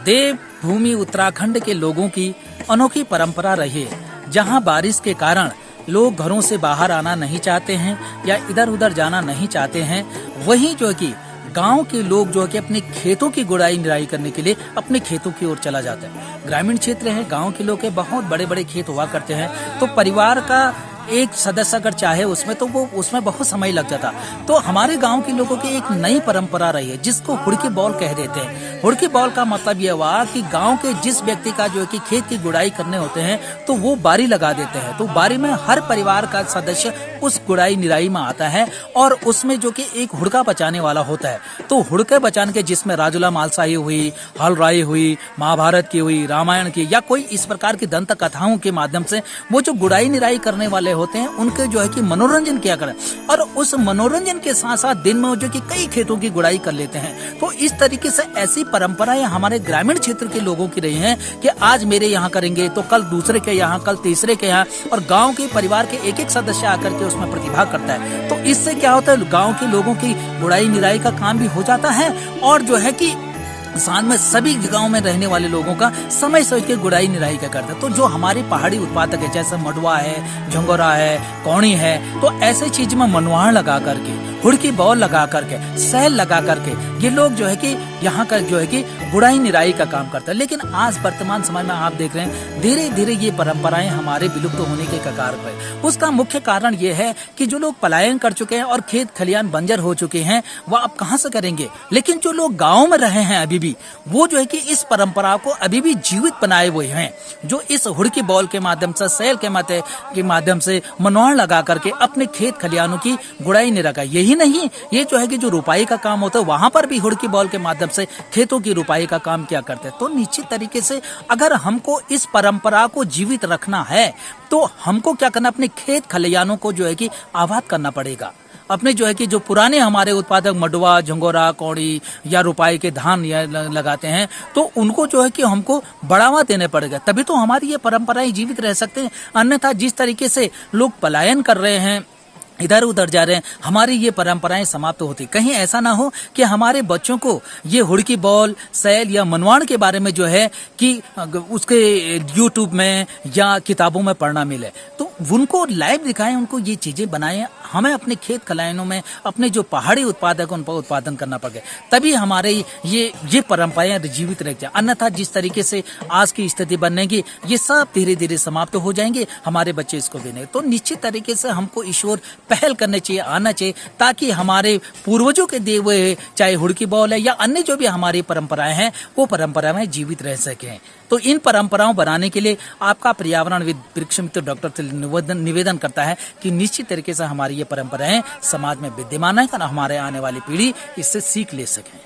देवभूमि उत्तराखंड के लोगों की अनोखी परंपरा रही है, जहां बारिश के कारण लोग घरों से बाहर आना नहीं चाहते हैं या इधर उधर जाना नहीं चाहते हैं। वहीं जो कि गांव के लोग जो है कि अपने खेतों की गुड़ाई निराई करने के लिए अपने खेतों की ओर चला जाता है। ग्रामीण क्षेत्र है, गांव के लोग के बहुत बड़े बड़े खेत हुआ करते हैं, तो परिवार का एक सदस्य अगर चाहे उसमें तो वो उसमें बहुत समय लग जाता। तो हमारे गांव के लोगों की एक नई परंपरा रही है जिसको हुड़की बॉल कह देते हैं। हुड़की बॉल का मतलब यह हुआ कि गांव के जिस व्यक्ति का जो है कि खेत की गुड़ाई करने होते हैं तो वो बारी लगा देते हैं। तो बारी में हर परिवार का सदस्य उस गुड़ाई निराई में आता है और उसमें जो कि एक हुड़का बचाने वाला होता है। तो हुड़के बचाने के जिसमें राजुला मालसाही हुई, हलराई हुई, महाभारत की हुई, रामायण की या कोई इस प्रकार की दंत कथाओं के माध्यम से वो जो गुड़ाई निराई करने वाले होते हैं उनके जो है कि मनोरंजन किया करें और उस मनोरंजन के साथ साथ दिन में जो कि कई खेतों की गुड़ाई कर लेते हैं। तो इस तरीके से ऐसी परंपराएं हमारे ग्रामीण क्षेत्र के लोगों की रही हैं कि आज मेरे यहाँ करेंगे तो कल दूसरे के यहाँ, कल तीसरे के यहाँ, और गांव के परिवार के एक एक सदस्य आकर के उसमें प्रतिभाग करता है। तो इससे क्या होता है, गांव के लोगों की गुड़ाई निराई का काम भी हो जाता है और जो है कि साथ में सभी गांव में रहने वाले लोगों का समय सोच के गुड़ाई निराई का करते हैं। तो जो हमारे पहाड़ी उत्पादक है जैसे मडवा है, झंगोरा है, कौड़ी है, तो ऐसे चीज में मनवाण लगा करके, हुड़की बॉल लगा करके, सैल लगा करके ये लोग जो है कि यहाँ का जो है कि गुड़ाई निराई का काम करता है। लेकिन आज वर्तमान समय में आप देख रहे हैं धीरे धीरे ये परंपराएं हमारे विलुप्त होने के कगार पर। उसका मुख्य कारण ये है कि जो लोग पलायन कर चुके हैं और खेत खलियान बंजर हो चुके हैं वह अब कहाँ से करेंगे। लेकिन जो लोग गाँव में रहे हैं अभी भी, वो जो है कि इस परंपरा को अभी भी जीवित बनाए हुए हैं, जो इस हुड़की बॉल के माध्यम से, सैल के माध्यम से मनवाण लगा करके अपने खेत खलियानों की गुड़ाई निराई। यही नहीं, ये जो है कि जो रुपाई का काम होता है वहां पर भी हुड़की बॉल के माध्यम से खेतों की रुपाई का काम क्या करते हैं। तो निश्चित तरीके से अगर हमको इस परंपरा को जीवित रखना है तो हमको क्या करना, अपने खेत खलियानों को जो है कि आबाद करना पड़ेगा। अपने जो है कि जो पुराने हमारे उत्पादक मडवा, झंगोरा, कौड़ी या रुपाई के धान या लगाते हैं तो उनको जो है कि हमको बढ़ावा देने पड़ेगा, तभी तो हमारी ये परंपराएं जीवित रह सकते हैं। अन्यथा जिस तरीके से लोग पलायन कर रहे हैं, इधर उधर जा रहे हैं, हमारी ये परंपराएं समाप्त होती। कहीं ऐसा ना हो कि हमारे बच्चों को ये हुड़की बॉल, सैल या मनवाण के बारे में जो है कि उसके यूट्यूब में या किताबों में पढ़ना मिले, तो उनको लाइव दिखाएं, उनको ये चीजें बनाएं। हमें अपने खेत खलिहानों में अपने जो पहाड़ी उत्पादक उन पर उत्पादन करना पड़े, तभी हमारे ये परंपराएं जीवित रह जाए। अन्यथा जिस तरीके से आज की स्थिति बनेगी ये सब धीरे धीरे समाप्त हो जाएंगे, हमारे बच्चे इसको भी नहीं। तो निश्चित तरीके से हमको ईश्वर पहल करने चाहिए, आना चाहिए, ताकि हमारे पूर्वजों के दिए हुए चाहे हुड़की बॉल है या अन्य जो भी हमारी परंपराएं हैं वो परंपराएं जीवित रह सकें। तो इन परंपराओं बनाने के लिए आपका पर्यावरण वृक्ष मित्र डॉक्टर तिल निवेदन करता है कि निश्चित तरीके से हमारी ये परंपराएं समाज में विद्यमान है और हमारे आने वाली पीढ़ी इससे सीख ले सकें।